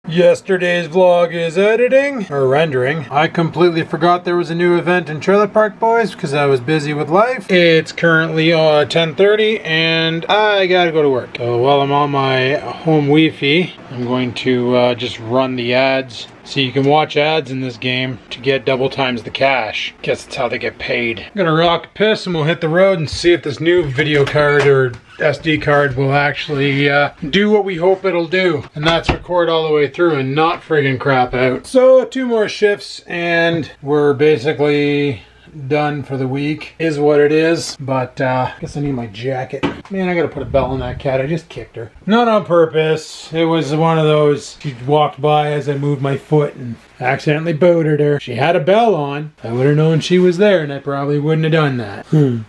Yesterday's vlog is editing, or rendering. I completely forgot there was a new event in Trailer Park Boys because I was busy with life. It's currently 10:30 and I gotta go to work. So while I'm on my home Wi-Fi, I'm going to just run the ads. So you can watch ads in this game to get double times the cash. Guess that's how they get paid. I'm gonna rock a piss and we'll hit the road and see if this new video card or SD card will actually do what we hope it'll do. And that's record all the way through and not friggin' crap out. So 2 more shifts and we're basically done for the week, is what it is. But I guess I need my jacket. Man, I gotta put a bell on that cat. I just kicked her. Not on purpose. It was one of those, she walked by as I moved my foot and accidentally booted her. She had a bell on. I would have known she was there and I probably wouldn't have done that.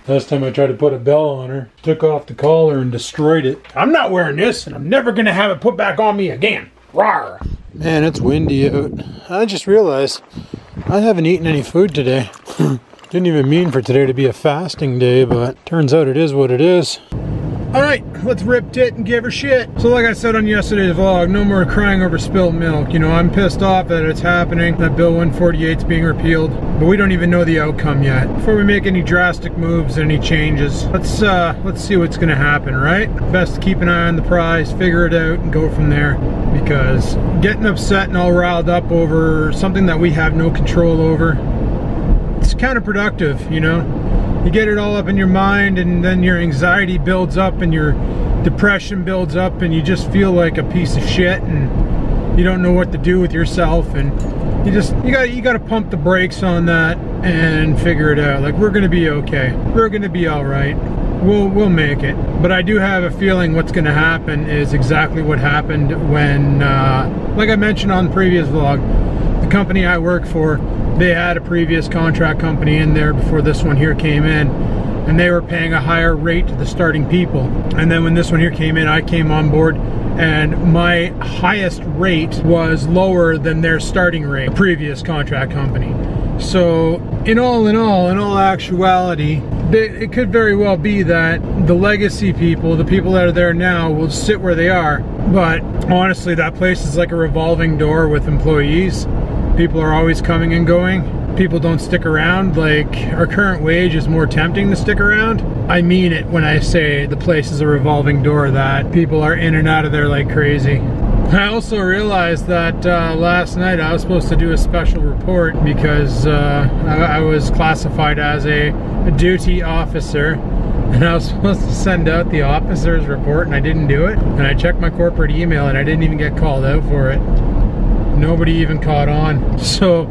Last time I tried to put a bell on her, took off the collar and destroyed it. I'm not wearing this and I'm never gonna have it put back on me again. Rawr. Man, it's windy out. I just realized I haven't eaten any food today. Didn't even mean for today to be a fasting day, but turns out it is what it is. Alright, let's rip tit and give her shit. So like I said on yesterday's vlog, no more crying over spilled milk. You know, I'm pissed off that it's happening, that Bill 148 is being repealed, but we don't even know the outcome yet. Before we make any drastic moves, any changes, let's see what's gonna happen, right? Best to keep an eye on the prize, figure it out, and go from there. Because getting upset and all riled up over something that we have no control over, it's counterproductive, you know? You get it all up in your mind and then your anxiety builds up and your depression builds up and you just feel like a piece of shit and you don't know what to do with yourself, and you gotta pump the brakes on that and figure it out. Like, we're gonna be okay. We're gonna be alright. We'll make it. But I do have a feeling what's gonna happen is exactly what happened when, like I mentioned on the previous vlog, the company I work for, they had a previous contract company in there before this one here came in, and they were paying a higher rate to the starting people. And then when this one here came in, I came on board and my highest rate was lower than their starting rate, the previous contract company. So in all actuality, it could very well be that the legacy people, the people that are there now, will sit where they are. But honestly, that place is like a revolving door with employees. People are always coming and going. People don't stick around. Like, our current wage is more tempting to stick around. I mean it when I say the place is a revolving door, that people are in and out of there like crazy. I also realized that last night I was supposed to do a special report because I was classified as a duty officer, and I was supposed to send out the officer's report and I didn't do it. And I checked my corporate email and I didn't even get called out for it. Nobody even caught on. So,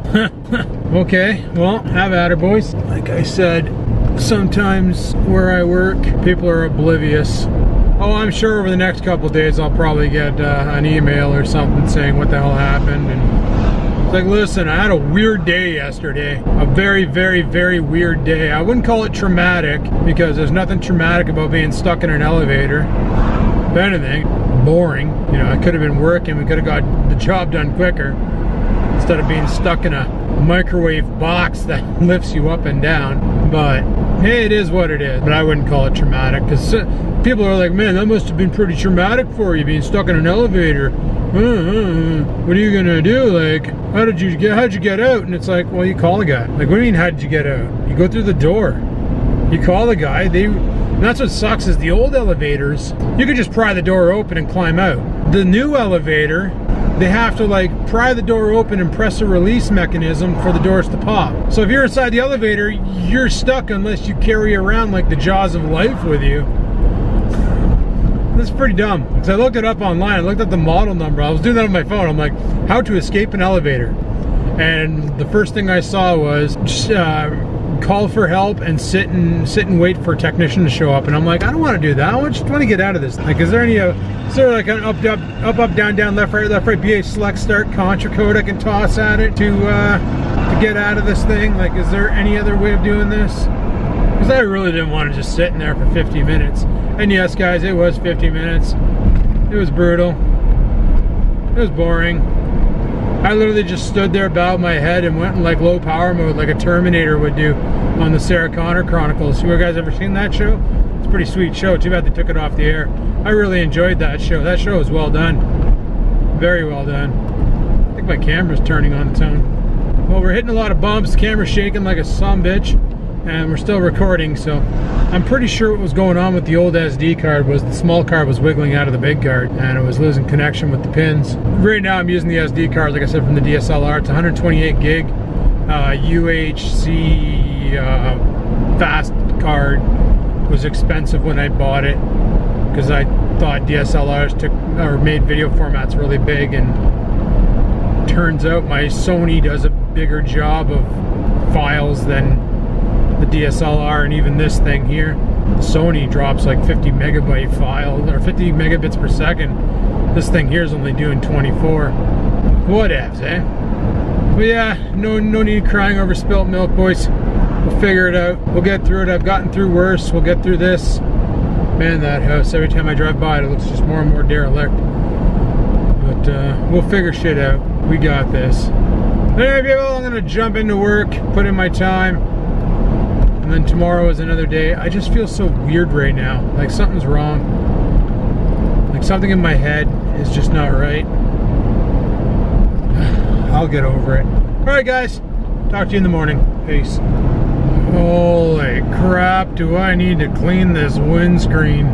okay, well, have at her, boys. Like I said, sometimes where I work, people are oblivious. Oh, I'm sure over the next couple of days I'll probably get an email or something saying what the hell happened. And it's like, listen, I had a weird day yesterday. A very, very, very weird day. I wouldn't call it traumatic because there's nothing traumatic about being stuck in an elevator. If anything, boring. You know, I could have been working, we could have got the job done quicker instead of being stuck in a microwave box that lifts you up and down. But hey, it is what it is. But I wouldn't call it traumatic because people are like, man, that must have been pretty traumatic for you, being stuck in an elevator. What are you gonna do? Like, how'd you get out? And it's like, well, you call a guy. Like, what do you mean, how did you get out? You go through the door. You call the guy. And that's what sucks, is the old elevators, you could just pry the door open and climb out. The new elevator, they have to like pry the door open and press a release mechanism for the doors to pop. So if you're inside the elevator, you're stuck unless you carry around like the jaws of life with you. That's pretty dumb. Because I looked it up online, I looked at the model number, I was doing that on my phone, I'm like, how to escape an elevator. And the first thing I saw was just, call for help and sit and wait for a technician to show up. And I'm like, I don't want to do that. I just want to get out of this. Like, is there like an up, down, down, left, right, BA select start contra code I can toss at it to get out of this thing? Like, is there any other way of doing this? Because I really didn't want to just sit in there for 50 minutes. And yes, guys, it was 50 minutes. It was brutal. It was boring. I literally just stood there, bowed my head, and went in like low power mode like a Terminator would do on the Sarah Connor Chronicles. You guys ever seen that show? It's a pretty sweet show. Too bad they took it off the air. I really enjoyed that show. That show was well done. Very well done. think my camera's turning on its own. Well, we're hitting a lot of bumps, camera's shaking like a sumbitch, and we're still recording, so I'm pretty sure what was going on with the old SD card was the small card was wiggling out of the big card, and it was losing connection with the pins. Right now I'm using the SD card, like I said, from the DSLR. It's 128 gig, UHC fast card. It was expensive when I bought it, because I thought DSLRs made video formats really big, and turns out my Sony does a bigger job of files than the DSLR, and even this thing here, the Sony drops like 50 megabyte file, or 50 megabits per second. This thing here is only doing 24. Whatevs, eh? But yeah, no need crying over spilt milk, boys. We'll figure it out. We'll get through it. I've gotten through worse. We'll get through this. Man, that house, every time I drive by it, it looks just more and more derelict. But we'll figure shit out. We got this. Anyway, people, I'm gonna jump into work, put in my time, and then tomorrow is another day. I just feel so weird right now. Like something's wrong. Like something in my head is just not right. I'll get over it. Alright guys, talk to you in the morning. Peace. Holy crap, do I need to clean this windscreen.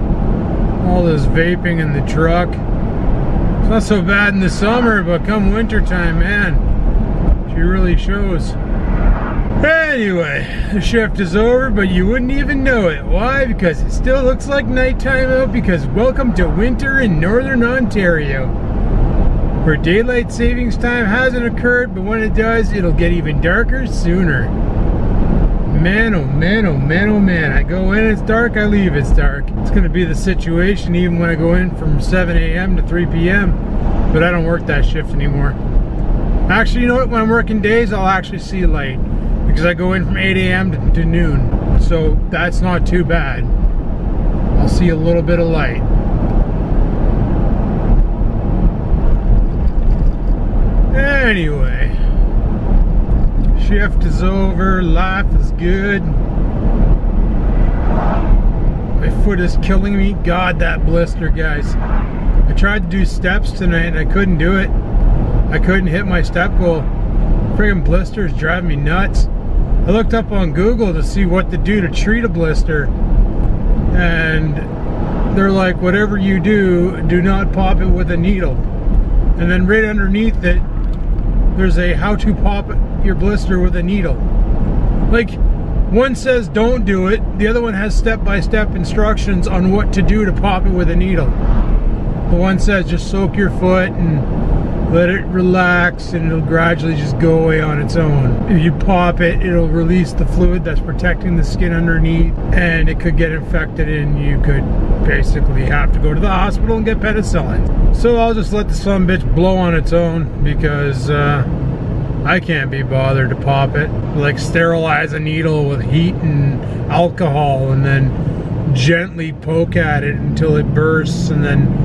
All this vaping in the truck. It's not so bad in the summer, but come wintertime, man, she really shows. Anyway, the shift is over, but you wouldn't even know it. Why? Because it still looks like nighttime out, because welcome to winter in Northern Ontario, where daylight savings time hasn't occurred, but when it does, it'll get even darker sooner. Man, oh man, oh man, oh man. I go in, it's dark, I leave, it's dark. It's going to be the situation even when I go in from 7 a.m. to 3 p.m. But I don't work that shift anymore. Actually, you know what? When I'm working days, I'll actually see light, because I go in from 8 a.m. to noon. So that's not too bad. I'll see a little bit of light. Anyway, shift is over, life is good. My foot is killing me. God, that blister, guys. I tried to do steps tonight and I couldn't do it. I couldn't hit my step goal. Friggin' blisters drive me nuts. I looked up on Google to see what to do to treat a blister, and they're like, whatever you do, do not pop it with a needle. And then right underneath it, there's a how to pop your blister with a needle. Like, one says don't do it, the other one has step-by-step instructions on what to do to pop it with a needle. The one says just soak your foot and let it relax, and it'll gradually just go away on its own. If you pop it, it'll release the fluid that's protecting the skin underneath, and it could get infected, and you could basically have to go to the hospital and get penicillin. So I'll just let the sumbitch blow on its own, because I can't be bothered to pop it. Like, sterilize a needle with heat and alcohol, and then gently poke at it until it bursts, and then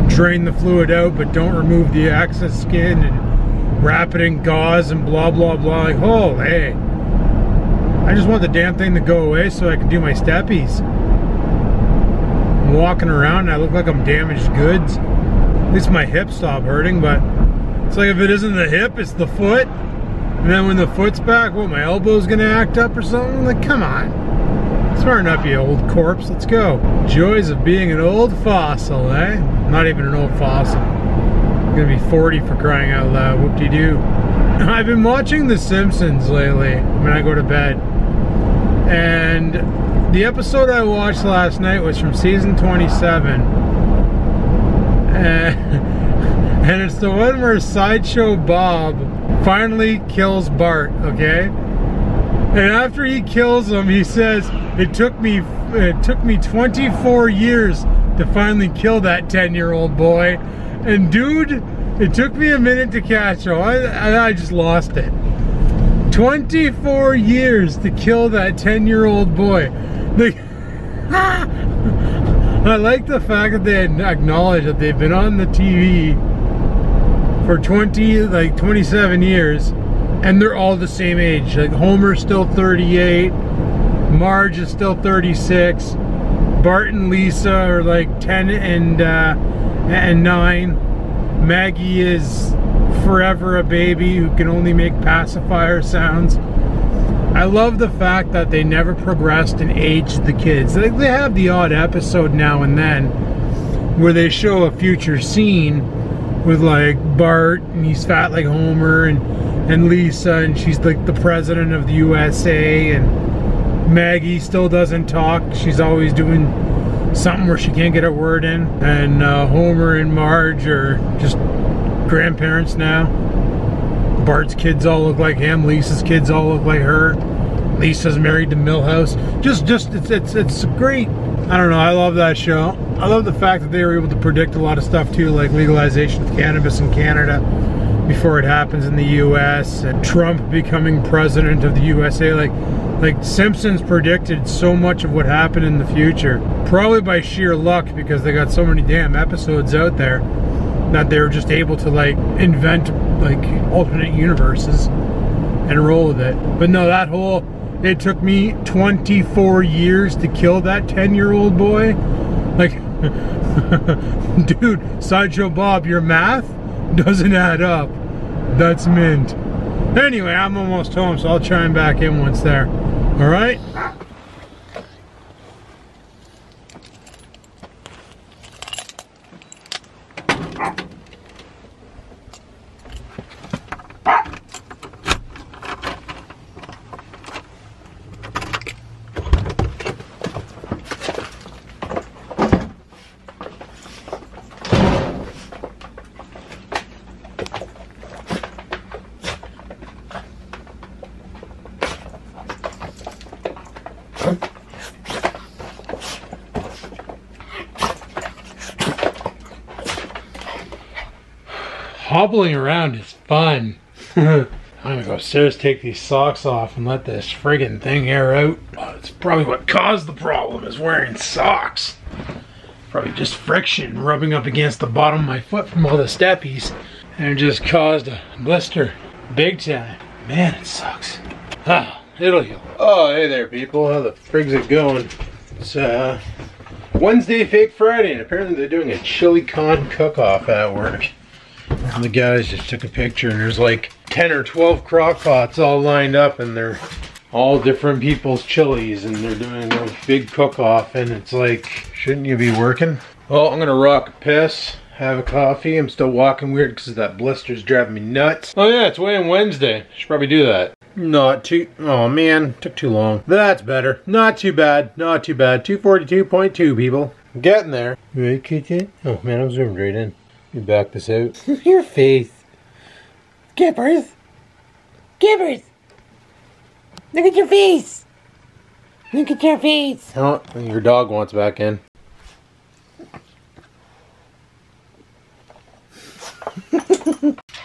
drain the fluid out, but don't remove the excess skin, and wrap it in gauze and blah blah blah. Like, oh hey, I just want the damn thing to go away so I can do my steppies. I'm walking around and I look like I'm damaged goods. At least my hips stop hurting, but it's like, if it isn't the hip, it's the foot. And then when the foot's back, what, my elbow's gonna act up or something? Like, come on. Smarten up, you old corpse, let's go. Joys of being an old fossil, eh? Not even an old fossil. I'm gonna be 40 for crying out loud, whoop-de-doo. I've been watching The Simpsons lately when I go to bed. And the episode I watched last night was from season 27. And it's the one where Sideshow Bob finally kills Bart, okay? And after he kills him, he says, it took me 24 years to finally kill that 10-year-old boy. And dude, it took me a minute to catch him. I just lost it. 24 years to kill that 10-year-old boy. Like, I like the fact that they acknowledge that they've been on the TV for 27 years, and they're all the same age. Like, Homer's still 38, Marge is still 36, Bart and Lisa are like 10 and 9, Maggie is forever a baby who can only make pacifier sounds. I love the fact that they never progressed and aged the kids. They have the odd episode now and then where they show a future scene with like Bart and he's fat like Homer, and Lisa and she's like the president of the USA, and Maggie still doesn't talk. She's always doing something where she can't get a word in. And Homer and Marge are just grandparents now. Bart's kids all look like him. Lisa's kids all look like her. Lisa's married to Milhouse. It's great. I don't know, I love that show. I love the fact that they were able to predict a lot of stuff too, like legalization of cannabis in Canada before it happens in the US, and Trump becoming president of the USA. Like Simpsons predicted so much of what happened in the future, probably by sheer luck because they got so many damn episodes out there that they were just able to like invent like alternate universes and roll with it. But no, that whole, it took me 24 years to kill that 10-year-old boy. Like, dude, Sideshow Bob, your math doesn't add up. That's mint. Anyway, I'm almost home, so I'll chime back in once there. All right? Hobbling around is fun. I'm gonna go upstairs, take these socks off, and let this friggin' thing air out. Oh, it's probably what caused the problem, is wearing socks. Probably just friction rubbing up against the bottom of my foot from all the steppies, and it just caused a blister. Big time. Man, it sucks. Ah, it'll heal. Oh, hey there, people. How the frig's it going? It's Wednesday, Fake Friday, and apparently they're doing a chili con cook-off at work. And the guys just took a picture, and there's like 10 or 12 crock pots all lined up, and they're all different people's chilies, and they're doing a big cook-off, and it's like, shouldn't you be working? Well, I'm gonna rock a piss, have a coffee. I'm still walking weird because that blister's driving me nuts. Oh yeah, it's weighing Wednesday. Should probably do that. Not too, oh man, took too long. That's better. Not too bad, not too bad. 242.2 people. I'm getting there. Right, kitty? Oh man, I'm zoomed right in. You back this out. Your face. Skippers. Skippers. Look at your face. Look at your face. Oh, your dog wants back in.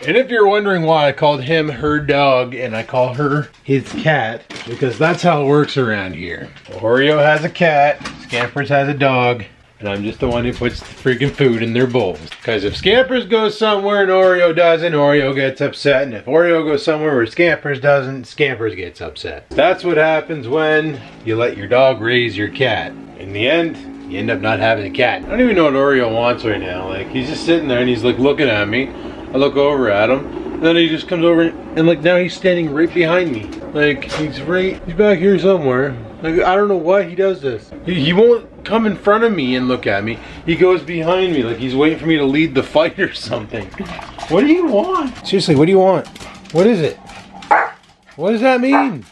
And if you're wondering why I called him her dog and I call her his cat, because that's how it works around here. Oreo has a cat, Scampers has a dog, and I'm just the one who puts the freaking food in their bowls. Because if Scampers goes somewhere and Oreo doesn't, Oreo gets upset. And if Oreo goes somewhere where Scampers doesn't, Scampers gets upset. That's what happens when you let your dog raise your cat. In the end, you end up not having a cat. I don't even know what Oreo wants right now. Like, he's just sitting there and he's like looking at me. I look over at him. And then he just comes over and like now he's standing right behind me. Like, he's back here somewhere. Like, I don't know why he does this. He won't come in front of me and look at me. He goes behind me like he's waiting for me to lead the fight or something. What do you want? Seriously, what do you want? What is it? What does that mean?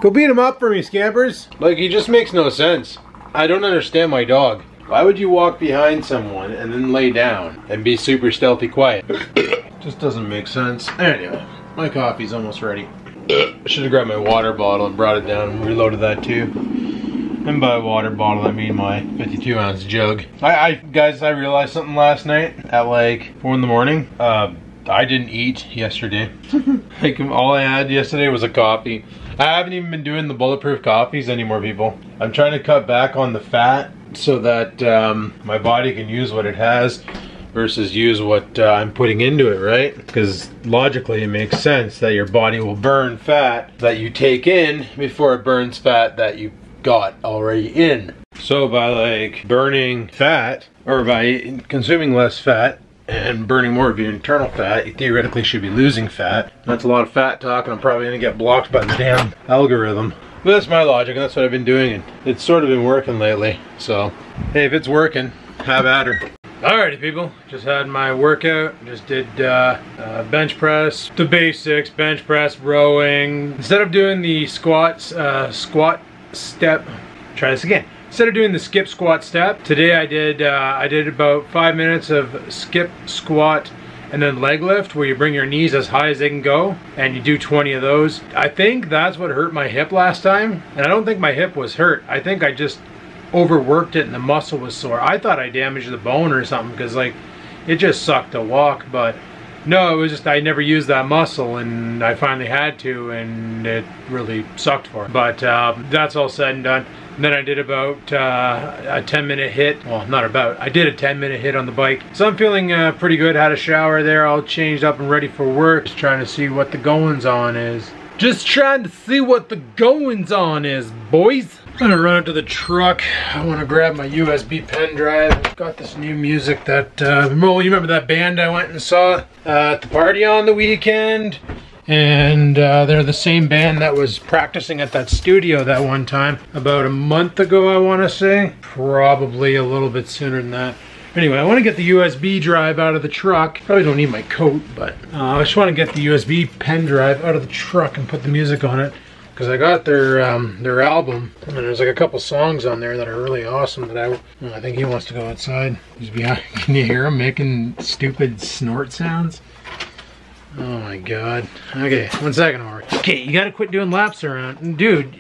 Go beat him up for me, Scampers. Like, he just makes no sense. I don't understand my dog. Why would you walk behind someone and then lay down and be super stealthy quiet? Just doesn't make sense. Anyway, my coffee's almost ready. I should have grabbed my water bottle and brought it down and reloaded that too. And by water bottle, I mean my 52-ounce jug. Guys, I realized something last night at like 4 in the morning. I didn't eat yesterday. Like, all I had yesterday was a coffee. I haven't even been doing the bulletproof coffees anymore, people. I'm trying to cut back on the fat so that my body can use what it has versus use what I'm putting into it, right? Because logically it makes sense that your body will burn fat that you take in before it burns fat that you got already in. So by like burning fat, or by consuming less fat, and burning more of your internal fat, you theoretically should be losing fat. That's a lot of fat talk, and I'm probably gonna get blocked by the damn algorithm. But that's my logic, and that's what I've been doing, and it's sort of been working lately. So, hey, if it's working, have at her. Alrighty people, just had my workout, just did bench press, the basics, bench press, rowing. Instead of doing the squat step, try this again. Instead of doing the skip squat step, today I did about 5 minutes of skip squat and then leg lift, where you bring your knees as high as they can go and you do 20 of those. I think that's what hurt my hip last time, and I don't think my hip was hurt. I think I just overworked it and the muscle was sore. I thought I damaged the bone or something, because like it just sucked to walk, but no, it was just I never used that muscle, and I finally had to, and it really sucked for it. But that's all said and done. And then I did about a 10-minute hit. Well, not about. I did a 10-minute hit on the bike. So I'm feeling pretty good. Had a shower there, all changed up and ready for work. Just trying to see what the goings on is. Just trying to see what the goings on is, boys. I'm gonna run up to the truck. I want to grab my USB pen drive. I've got this new music that, well, you remember that band I went and saw at the party on the weekend? And they're the same band that was practicing at that studio that one time about a month ago, I want to say. Probably a little bit sooner than that. Anyway, I want to get the USB drive out of the truck. Probably don't need my coat, but I just want to get the USB pen drive out of the truck and put the music on it. Because I got their album, and there's like a couple songs on there that are really awesome that I think he wants to go outside. He's behind. Can you hear him making stupid snort sounds? Oh my god. Okay, 1 second, Ori. Okay, you gotta quit doing laps around. Dude,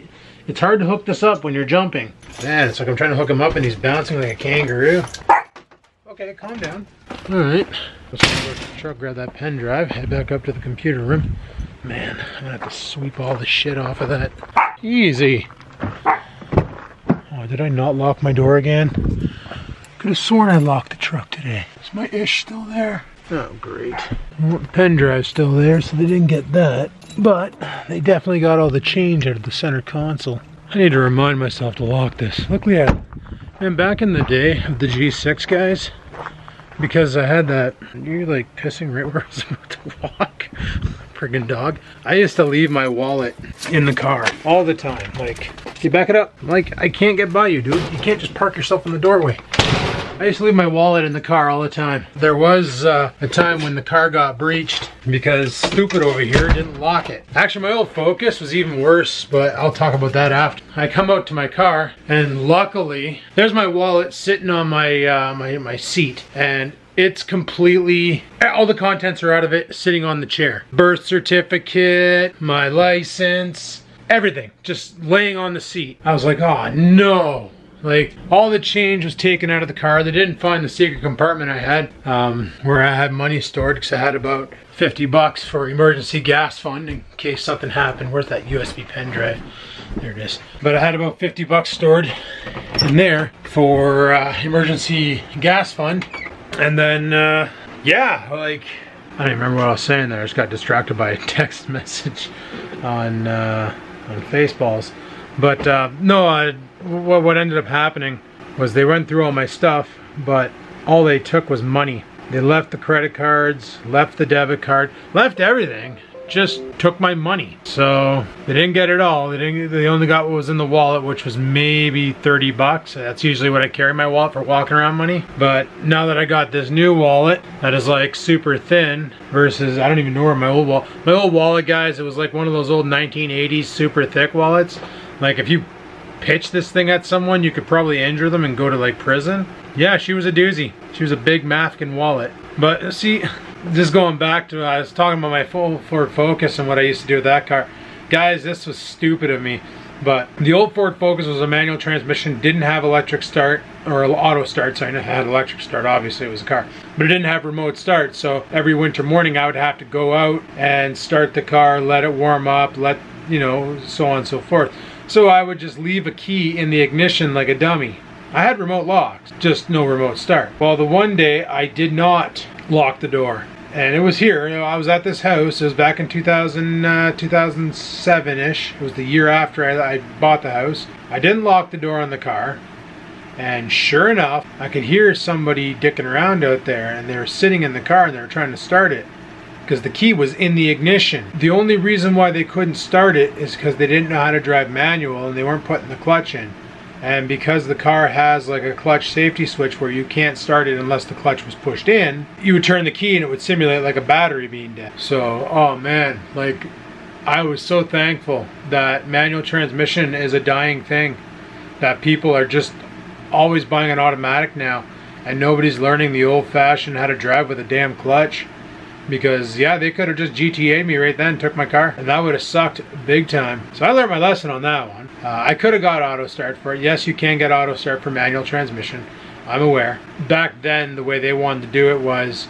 it's hard to hook this up when you're jumping. Man, it's like I'm trying to hook him up and he's bouncing like a kangaroo. Okay, calm down. Alright, let's go to the truck, grab that pen drive, head back up to the computer room. Man, I'm gonna have to sweep all the shit off of that. Easy. Oh, did I not lock my door again? Could have sworn I locked the truck today. Is my ish still there? Oh, great. Well, the pen drive's still there, so they didn't get that. But they definitely got all the change out of the center console. I need to remind myself to lock this. Luckily, and back in the day of the G6 guys, because I had that, you're like pissing right where I was about to walk. Friggin' dog. I used to leave my wallet in the car all the time. Like, you back it up. Like, I can't get by you, dude. You can't just park yourself in the doorway. I used to leave my wallet in the car all the time. There was a time when the car got breached because stupid over here didn't lock it. Actually, my old Focus was even worse, but I'll talk about that after. I come out to my car, and luckily, there's my wallet sitting on my my seat, and it's completely, all the contents are out of it, sitting on the chair. Birth certificate, my license, everything, just laying on the seat. I was like, oh no. Like, all the change was taken out of the car. They didn't find the secret compartment I had, where I had money stored, because I had about 50 bucks for emergency gas fund in case something happened. Where's that USB pen drive? There it is. But I had about 50 bucks stored in there for emergency gas fund. And then, yeah, like, I don't even remember what I was saying there. I just got distracted by a text message on Faceballs. But no, what ended up happening was they went through all my stuff, but all they took was money. They left the credit cards, left the debit card, left everything, just took my money. So they didn't get it all. They only got what was in the wallet, which was maybe 30 bucks. That's usually what I carry in my wallet for walking around money. But now that I got this new wallet that is like super thin versus, I don't even know where my old wallet, guys, it was like one of those old 1980s super thick wallets. Like, if you pitch this thing at someone, you could probably injure them and go to like prison. Yeah, she was a doozy. She was a big Mafkin wallet. But see, just going back to, I was talking about my full Ford Focus and what I used to do with that car. Guys, this was stupid of me. But the old Ford Focus was a manual transmission, didn't have electric start, or auto start, so I had electric start, obviously it was a car. But it didn't have remote start, so every winter morning I would have to go out and start the car, let it warm up, you know, so on and so forth. So I would just leave a key in the ignition like a dummy. I had remote locks, just no remote start. Well, the one day I did not lock the door. And it was here, you know, I was at this house. It was back in 2007-ish. It was the year after I bought the house. I didn't lock the door on the car. And sure enough, I could hear somebody dicking around out there, and they were sitting in the car and they were trying to start it because the key was in the ignition. The only reason why they couldn't start it is because they didn't know how to drive manual and they weren't putting the clutch in. And because the car has like a clutch safety switch where you can't start it unless the clutch was pushed in, you would turn the key and it would simulate like a battery being dead. So, oh man, like I was so thankful that manual transmission is a dying thing, that people are just always buying an automatic now and nobody's learning the old-fashioned how to drive with a damn clutch. Because yeah, they could have just GTA'd me right then, took my car, and that would have sucked big time. So I learned my lesson on that one. I could have got auto start for it. Yes, you can get auto start for manual transmission, I'm aware. Back then, the way they wanted to do it was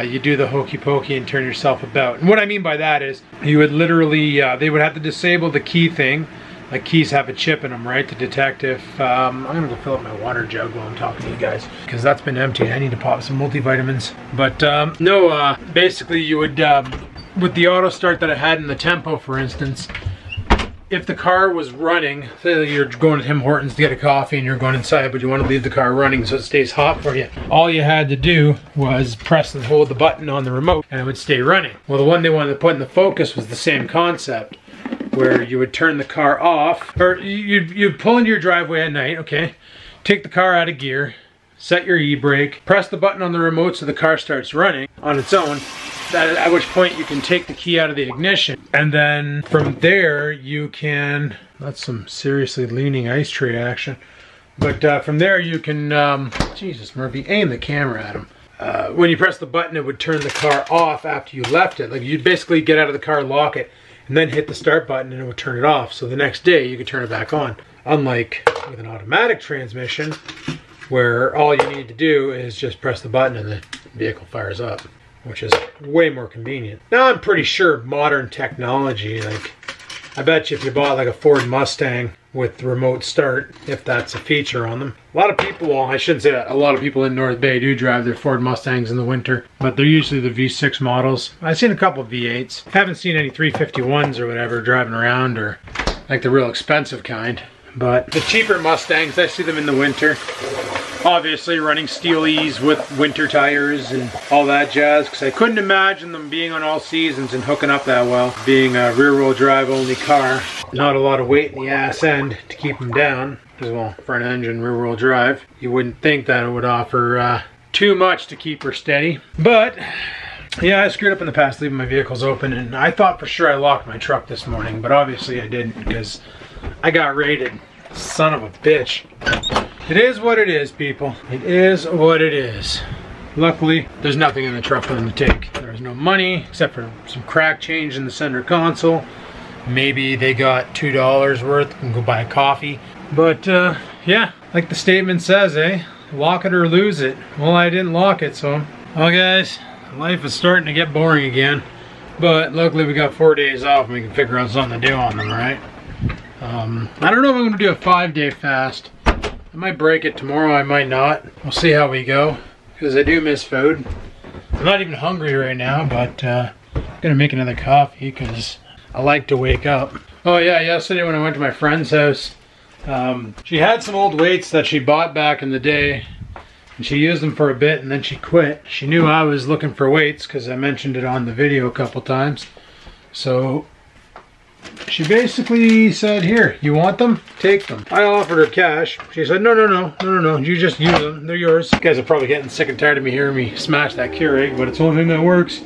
you do the hokey pokey and turn yourself about. And what I mean by that is you would literally, they would have to disable the key thing. Like keys have a chip in them, right, to detect if, I'm gonna go fill up my water jug while I'm talking to you guys, because that's been empty. I need to pop some multivitamins. But no, basically you would, with the auto start that I had in the Tempo, for instance, if the car was running, say you're going to Tim Hortons to get a coffee and you're going inside, but you want to leave the car running so it stays hot for you, all you had to do was press and hold the button on the remote and it would stay running. Well, the one they wanted to put in the Focus was the same concept, where you would turn the car off, or you'd pull into your driveway at night, okay, take the car out of gear, set your e-brake, press the button on the remote so the car starts running on its own, at which point you can take the key out of the ignition. And then from there you can, that's some seriously leaning ice tray action, but from there you can, Jesus Murphy, aim the camera at him. When you press the button, it would turn the car off after you left it. Like you'd basically get out of the car, lock it, and then hit the start button and it would turn it off. So the next day you could turn it back on. Unlike with an automatic transmission, where all you need to do is just press the button and the vehicle fires up, which is way more convenient. Now I'm pretty sure modern technology, like I bet you if you bought like a Ford Mustang with remote start, if that's a feature on them. A lot of people, well, I shouldn't say that, a lot of people in North Bay do drive their Ford Mustangs in the winter, but they're usually the V6 models. I've seen a couple of V8s. Haven't seen any 351s or whatever driving around, or like the real expensive kind. But the cheaper Mustangs, I see them in the winter. Obviously running Steelies with winter tires and all that jazz, because I couldn't imagine them being on all seasons and hooking up that well. Being a rear-wheel drive only car, not a lot of weight in the ass end to keep them down. As well, front engine, rear-wheel drive. You wouldn't think that it would offer too much to keep her steady. But yeah, I screwed up in the past leaving my vehicles open, and I thought for sure I locked my truck this morning, but obviously I didn't because I got raided. Son of a bitch. It is what it is, people. It is what it is. Luckily, there's nothing in the truck for them to take. There's no money, except for some crack change in the center console. Maybe they got $2 worth and go buy a coffee. But yeah, like the statement says, lock it or lose it. Well, I didn't lock it, so. Well guys, life is starting to get boring again. But luckily we got 4 days off and we can figure out something to do on them, right? I don't know if I'm gonna do a 5-day fast. I might break it tomorrow, I might not. We'll see how we go, because I do miss food. I'm not even hungry right now, but I'm gonna make another coffee because I like to wake up. Oh yeah, yesterday when I went to my friend's house, she had some old weights that she bought back in the day, and she used them for a bit and then she quit. She knew I was looking for weights because I mentioned it on the video a couple times. So she basically said, here, you want them? Take them. I offered her cash. She said, no, you just use them. They're yours. You guys are probably getting sick and tired of me hearing me smash that Keurig, but it's the only thing that works.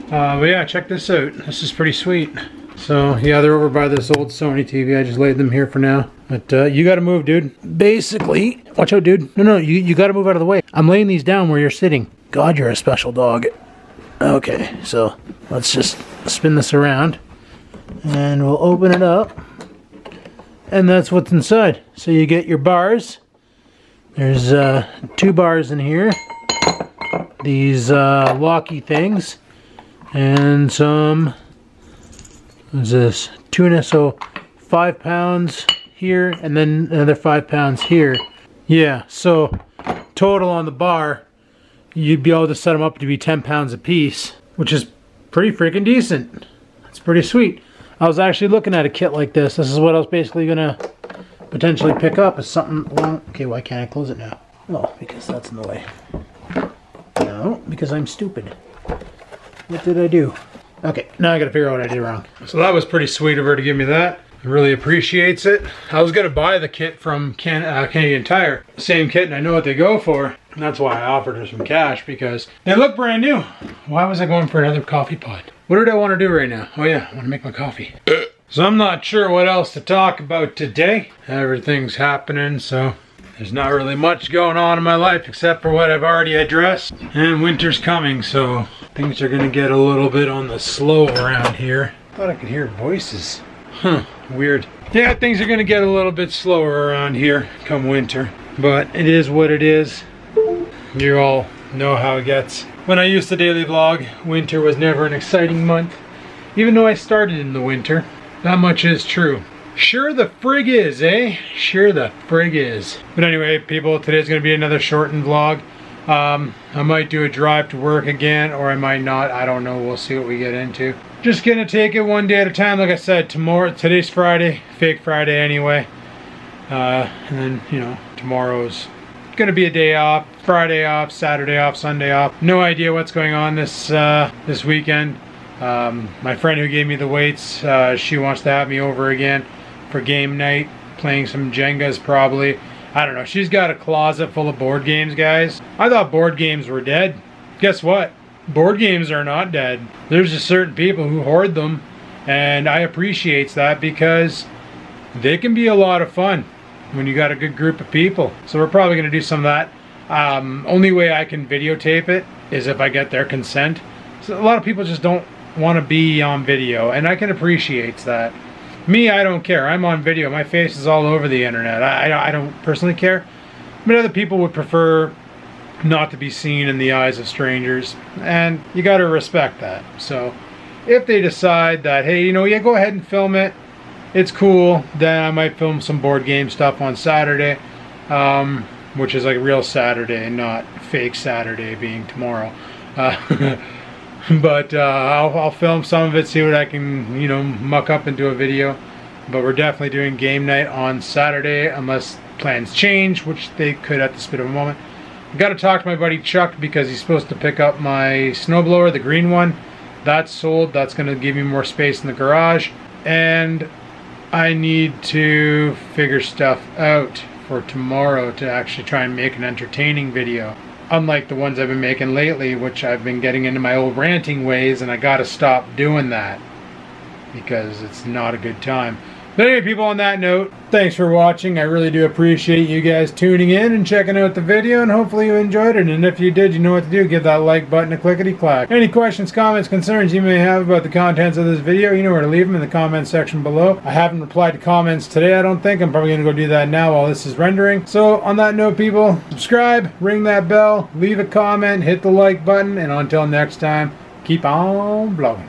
But yeah, check this out. This is pretty sweet. So yeah, they're over by this old Sony TV. I just laid them here for now. But you gotta move, dude. Basically, watch out, dude. No, you gotta move out of the way. I'm laying these down where you're sitting. God, you're a special dog. Okay, so let's just spin this around. And we'll open it up, and that's what's inside. So you get your bars. There's 2 bars in here, these locky things, and some, what's this, tuna, so 5 pounds here, and then another 5 pounds here. Yeah, so total on the bar, you'd be able to set them up to be 10 pounds a piece, which is pretty freaking decent. It's pretty sweet. I was actually looking at a kit like this. This is what I was basically gonna potentially pick up is something along... Okay, why can't I close it now? Oh, because that's in the way. No, because I'm stupid. What did I do? Okay, now I gotta figure out what I did wrong. So that was pretty sweet of her to give me that. Really appreciates it. I was gonna buy the kit from Canadian Tire. Same kit, and I know what they go for. And that's why I offered her some cash, because they look brand new. Why was I going for another coffee pot? What did I want to do right now? Oh yeah, I want to make my coffee. So I'm not sure what else to talk about today. Everything's happening, so there's not really much going on in my life except for what I've already addressed. And winter's coming, so things are gonna get a little bit on the slow around here. Thought I could hear voices. Huh, weird. Yeah, things are gonna get a little bit slower around here come winter. But it is what it is. You all know how it gets. When I used to daily vlog, winter was never an exciting month. Even though I started in the winter. That much is true. Sure the frig is, eh? Sure the frig is. But anyway, people, today's gonna be another shortened vlog. I might do a drive to work again, or I might not. I don't know. We'll see what we get into. Just gonna take it one day at a time. Like I said, today's Friday, fake Friday anyway. And then, you know, tomorrow's gonna be a day off. Friday off, Saturday off, Sunday off. No idea what's going on this weekend. My friend who gave me the weights, she wants to have me over again for game night, playing some Jengas probably. I don't know. She's got a closet full of board games, guys. I thought board games were dead. Guess what? Board games are not dead. There's just certain people who hoard them, and I appreciate that because they can be a lot of fun when you got a good group of people. So we're probably going to do some of that. Only way I can videotape it is if I get their consent. So a lot of people just don't want to be on video, and I can appreciate that. Me, I don't care. I'm on video. My face is all over the internet. I don't personally care. But other people would prefer not to be seen in the eyes of strangers, and you got to respect that. So if they decide that, hey, you know, yeah, go ahead and film it, it's cool, then I might film some board game stuff on Saturday, which is like real Saturday, not fake Saturday being tomorrow. But I'll film some of it, see what I can, you know, muck up into a video. But we're definitely doing game night on Saturday, unless plans change, which they could at the spit of a moment. I got to talk to my buddy Chuck because he's supposed to pick up my snowblower, the green one. That's sold. That's going to give me more space in the garage. And I need to figure stuff out for tomorrow to actually try and make an entertaining video. Unlike the ones I've been making lately, which I've been getting into my old ranting ways, and I gotta stop doing that because it's not a good time. But anyway, people, on that note, thanks for watching. I really do appreciate you guys tuning in and checking out the video, and hopefully you enjoyed it. And if you did, you know what to do. Give that like button a clickety-clack. Any questions, comments, concerns you may have about the contents of this video, you know where to leave them in the comments section below. I haven't replied to comments today, I don't think. I'm probably going to go do that now while this is rendering. So on that note, people, subscribe, ring that bell, leave a comment, hit the like button, and until next time, keep on vlogging.